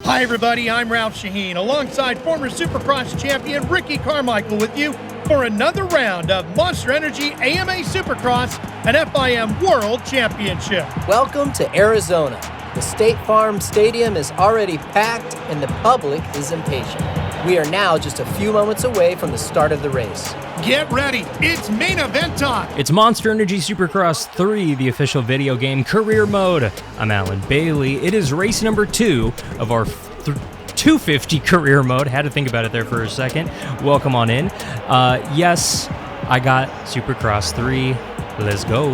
Hi everybody, I'm Ralph Shaheen, alongside former Supercross champion Ricky Carmichael with you for another round of Monster Energy AMA Supercross and FIM World Championship. Welcome to Arizona. The State Farm Stadium is already packed and the public is impatient. We are now just a few moments away from the start of the race. Get ready, it's main event time. It's Monster Energy Supercross 3, the official video game career mode. I'm Alan Bailey. It is race number 2 of our 250 career mode. Had to think about it there for a second. Welcome on in. Yes, I got Supercross 3. Let's go.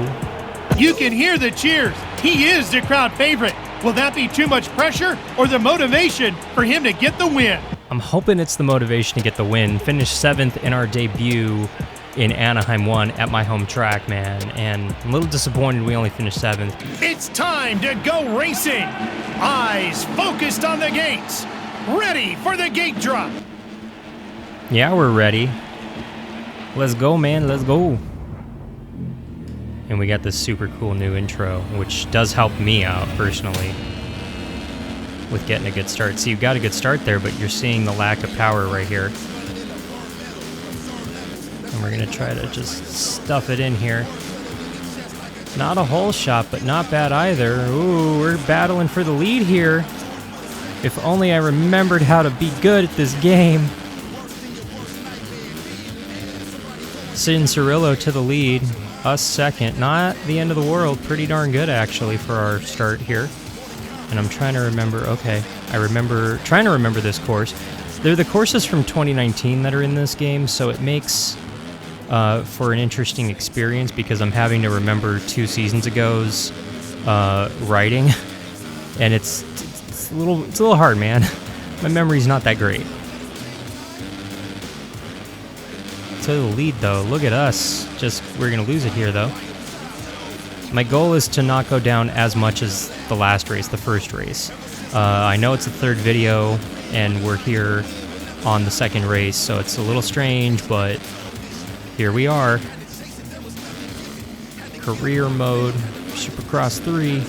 You can hear the cheers. He is the crowd favorite. Will that be too much pressure or the motivation for him to get the win? I'm hoping it's the motivation to get the win. Finished 7th in our debut in Anaheim 1 at my home track, man. And I'm a little disappointed we only finished 7th. It's time to go racing. Eyes focused on the gates. Ready for the gate drop. Yeah, we're ready. Let's go, man. Let's go. And we got this super cool new intro, which does help me out personally with getting a good start. See, you've got a good start there, but you're seeing the lack of power right here. And we're going to try to just stuff it in here. Not a whole shot, but not bad either. Ooh, we're battling for the lead here. If only I remembered how to be good at this game. Sid and Cirillo to the lead. Us second. Not the end of the world. Pretty darn good, actually, for our start here. And I'm trying to remember. Okay, trying to remember this course. They're the courses from 2019 that are in this game, so it makes for an interesting experience because I'm having to remember 2 seasons ago's writing, and it's a little hard, man. My memory's not that great. To the lead, though. Look at us. We're gonna lose it here, though. My goal is to not go down as much as the last race, the first race. I know it's the 3rd video, and we're here on the 2nd race, so it's a little strange, but here we are. Career mode, Supercross 3.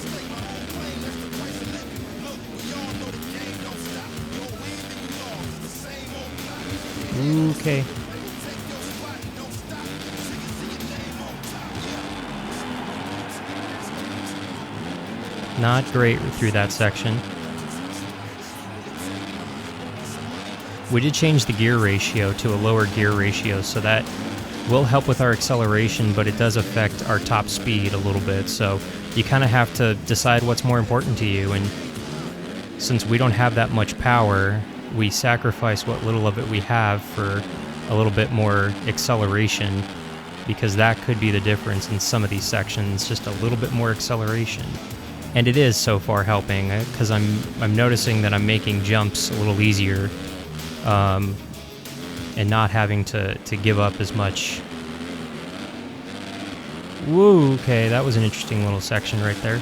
Okay. Not great through that section. We did change the gear ratio to a lower gear ratio, so that will help with our acceleration, but it does affect our top speed a little bit, so you kind of have to decide what's more important to you, and since we don't have that much power, we sacrifice what little of it we have for a little bit more acceleration, because that could be the difference in some of these sections, just a little bit more acceleration. And it is so far helping, because I'm noticing that I'm making jumps a little easier, and not having to give up as much. Woo, okay, that was an interesting little section right there.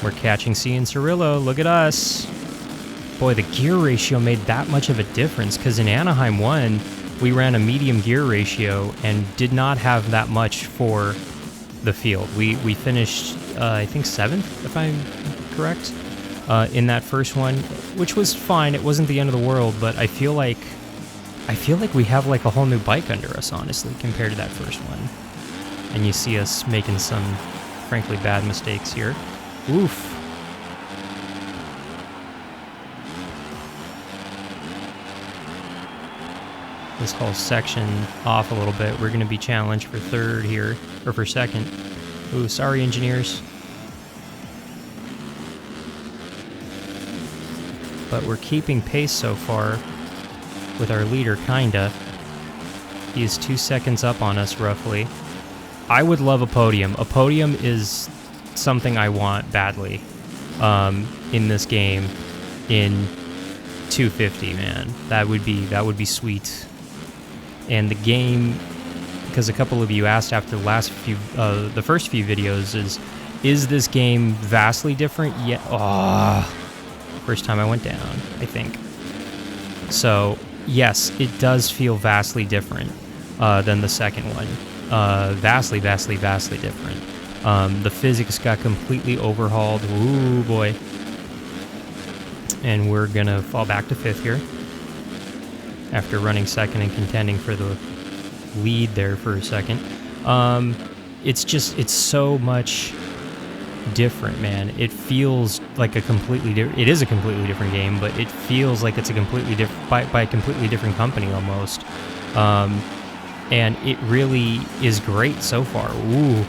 We're catching C and Cirillo, look at us. Boy, the gear ratio made that much of a difference, because in Anaheim 1, we ran a medium gear ratio and did not have that much for the field. We finished, I think 7th, if I'm correct, in that first one, which was fine. It wasn't the end of the world, but I feel like we have like a whole new bike under us, honestly, compared to that first one. And you see us making some, frankly, bad mistakes here. Oof. This whole section off a little bit. We're going to be challenged for 3rd here, or for 2nd. Ooh, sorry, engineers. But we're keeping pace so far with our leader, kinda. He is 2 seconds up on us, roughly. I would love a podium. A podium is something I want badly in this game in 250, man. That would be sweet. And the game, because a couple of you asked after the first few videos, is this game vastly different? Yeah. Oh, first time I went down, I think. So yes, it does feel vastly different than the second one. Vastly different. The physics got completely overhauled. Ooh, boy. And we're going to fall back to 5th here after running 2nd and contending for the lead there for a second. It's so much different, man. It feels like a completely different... It is a completely different game, but it feels like it's a completely different... by a completely different company, almost. And it really is great so far. Ooh.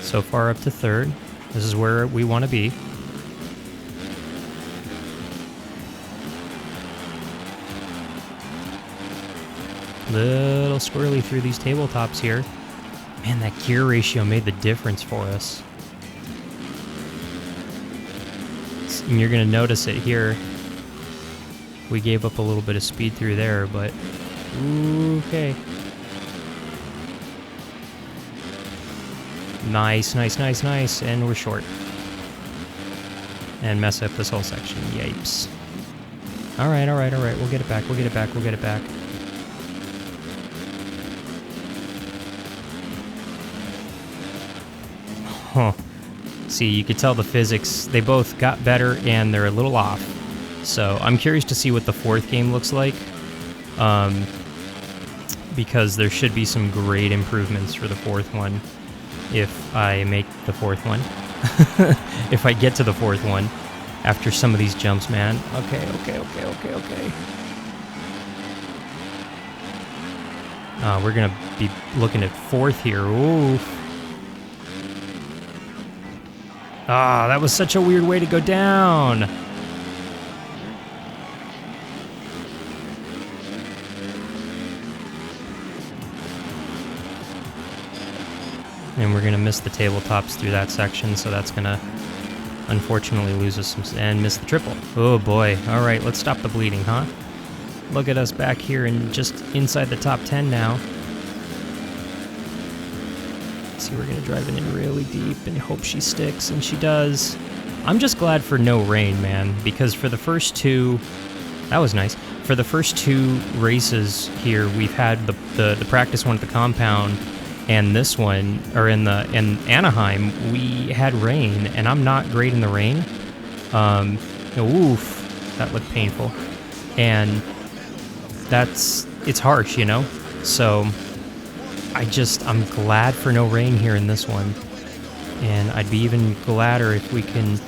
So far up to 3rd. This is where we want to be. Little squirrely through these tabletops here. Man, that gear ratio made the difference for us. And you're going to notice it here. We gave up a little bit of speed through there, but... okay. Nice, nice, nice, nice. And we're short. And mess up this whole section. Yipes. Alright, alright, alright. We'll get it back, we'll get it back, we'll get it back. Huh. See, you could tell the physics, they both got better and they're a little off. So I'm curious to see what the 4th game looks like. Because there should be some great improvements for the 4th one. If I make the 4th one. If I get to the 4th one after some of these jumps, man. Okay. We're going to be looking at 4th here. Ooh. Ah, that was such a weird way to go down. And we're going to miss the tabletops through that section, so that's going to unfortunately lose us some... and miss the triple. Oh boy. All right, let's stop the bleeding, huh? Look at us back here and just inside the top 10 now. See, we're going to drive it in really deep and hope she sticks, and she does. I'm just glad for no rain, man, because for the first 2... That was nice. For the first 2 races here, we've had the practice one at the compound, and this one, or in Anaheim, we had rain, and I'm not great in the rain. Oof, that looked painful. And it's harsh, you know? So I'm glad for no rain here in this one. And I'd be even gladder if we can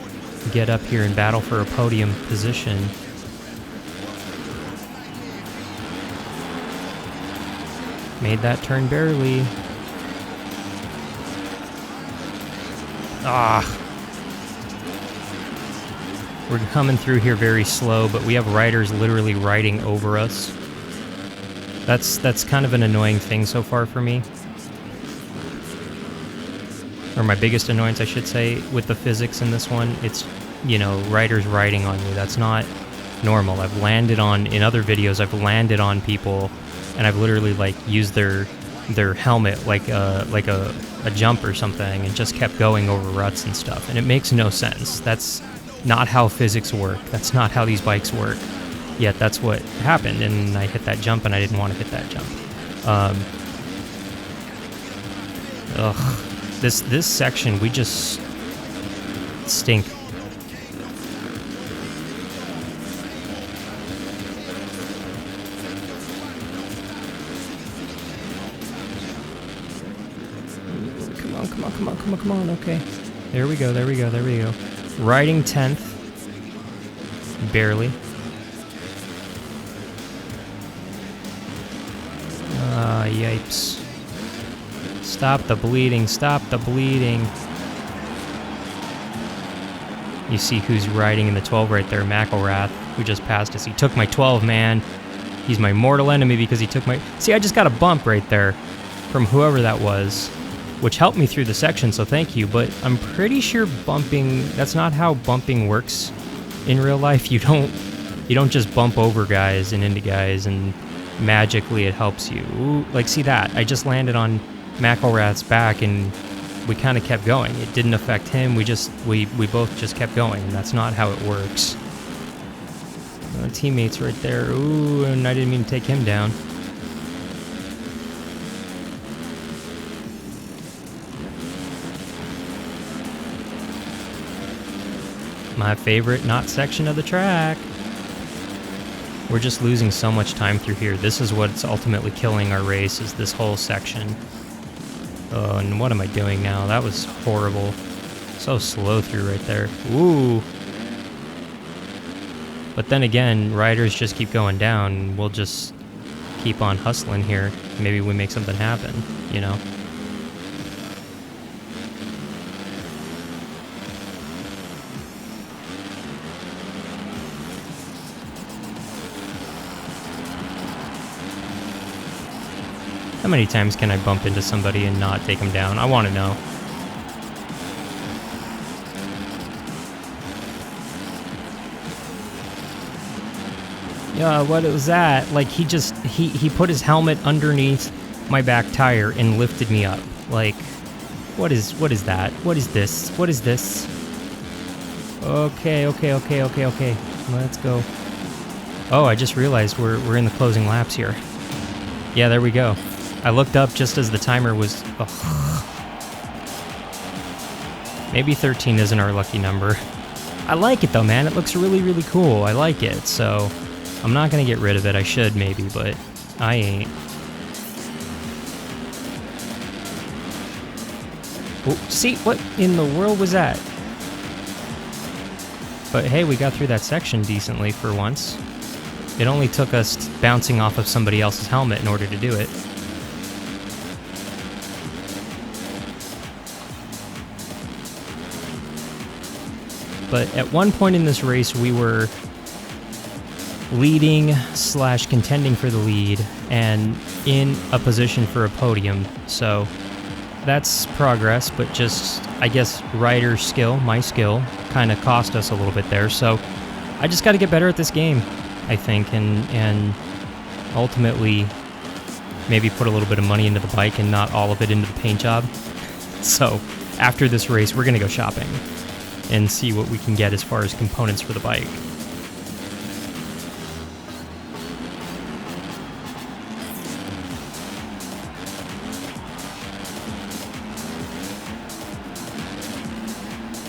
get up here and battle for a podium position. Made that turn barely. We're coming through here very slow, but we have riders literally riding over us. That's kind of an annoying thing so far for me. Or my biggest annoyance, I should say, with the physics in this one. It's, you know, riders riding on you. That's not normal. I've landed on, in other videos, I've landed on people, and I've literally, like, used their helmet like a jump or something and just kept going over ruts and stuff. And it makes no sense. That's not how physics work. That's not how these bikes work. Yet that's what happened, and I hit that jump, and I didn't want to hit that jump. This section, we just stink. Come on, okay. There we go. Riding 10th. Barely. Yipes. Stop the bleeding. You see who's riding in the 12 right there, McElrath, who just passed us. He took my 12, man. He's my mortal enemy because he took my... See, I just got a bump right there from whoever that was, which helped me through the section, so thank you. But I'm pretty sure bumping... That's not how bumping works in real life. You don't just bump over guys and into guys and magically it helps you. Ooh, like, see that? I just landed on McElrath's back and we kind of kept going. It didn't affect him. We both just kept going, and that's not how it works. Teammates right there. Ooh, and I didn't mean to take him down. My favorite not section of the track. We're just losing so much time through here. This is what's ultimately killing our race, is this whole section. Oh, and what am I doing now? That was horrible. So slow through right there. Ooh. But then again, riders just keep going down, and we'll just keep on hustling here. Maybe we make something happen, you know? How many times can I bump into somebody and not take them down? I want to know. Yeah, what was that? Like, he put his helmet underneath my back tire and lifted me up. Like, what is that? What is this? What is this? Okay. Let's go. Oh, I just realized we're in the closing laps here. Yeah, there we go. I looked up just as the timer was... Oh. Maybe 13 isn't our lucky number. I like it though, man. It looks really, really cool. I like it, so... I'm not gonna get rid of it. I should, maybe, but I ain't. Oh, see? What in the world was that? But hey, we got through that section decently for once. It only took us bouncing off of somebody else's helmet in order to do it. But at one point in this race, we were leading / contending for the lead and in a position for a podium. So that's progress, but just, I guess, rider skill, my skill, kind of cost us a little bit there. So I just got to get better at this game, I think, and ultimately maybe put a little bit of money into the bike and not all of it into the paint job. So after this race, we're going to go shopping and see what we can get as far as components for the bike.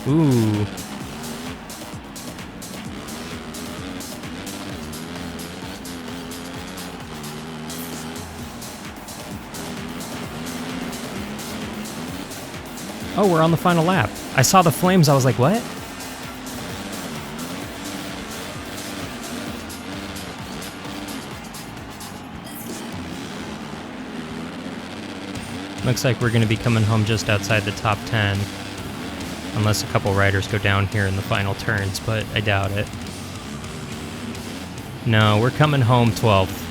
Ooh. Oh, we're on the final lap. I saw the flames, I was like, what? Looks like we're going to be coming home just outside the top 10. Unless a couple riders go down here in the final turns, but I doubt it. No, we're coming home 12th.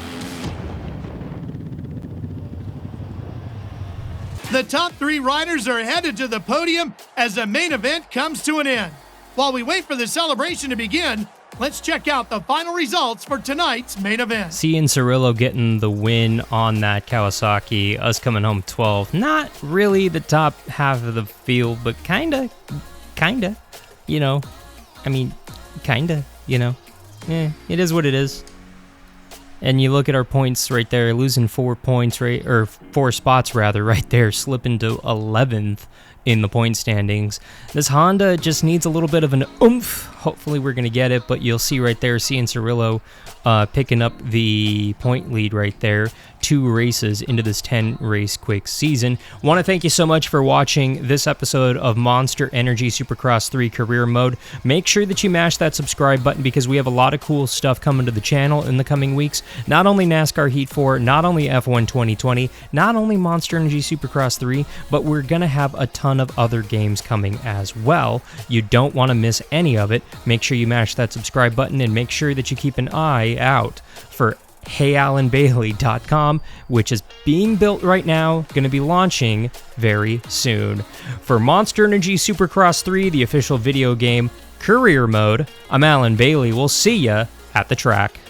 The top 3 riders are headed to the podium as the main event comes to an end. While we wait for the celebration to begin, let's check out the final results for tonight's main event. Seeing Cirillo getting the win on that Kawasaki, us coming home 12th. Not really the top half of the field, but kinda, you know. I mean, kinda, you know. It is what it is. And you look at our points right there, losing 4 points, right, or 4 spots rather, right there, slipping to 11th in the point standings. This Honda just needs a little bit of an oomph. Hopefully we're going to get it, but you'll see right there, seeing Cirillo picking up the point lead right there, 2 races into this 10-race quick season. Want to thank you so much for watching this episode of Monster Energy Supercross 3 Career Mode. Make sure that you mash that subscribe button because we have a lot of cool stuff coming to the channel in the coming weeks. Not only NASCAR Heat 4, not only F1 2020, not only Monster Energy Supercross 3, but we're going to have a ton of other games coming as well. You don't want to miss any of it. Make sure you mash that subscribe button and make sure that you keep an eye out for HeyAlanBailey.com, which is being built right now, going to be launching very soon. For Monster Energy Supercross 3, the official video game career mode, I'm Alan Bailey. We'll see ya at the track.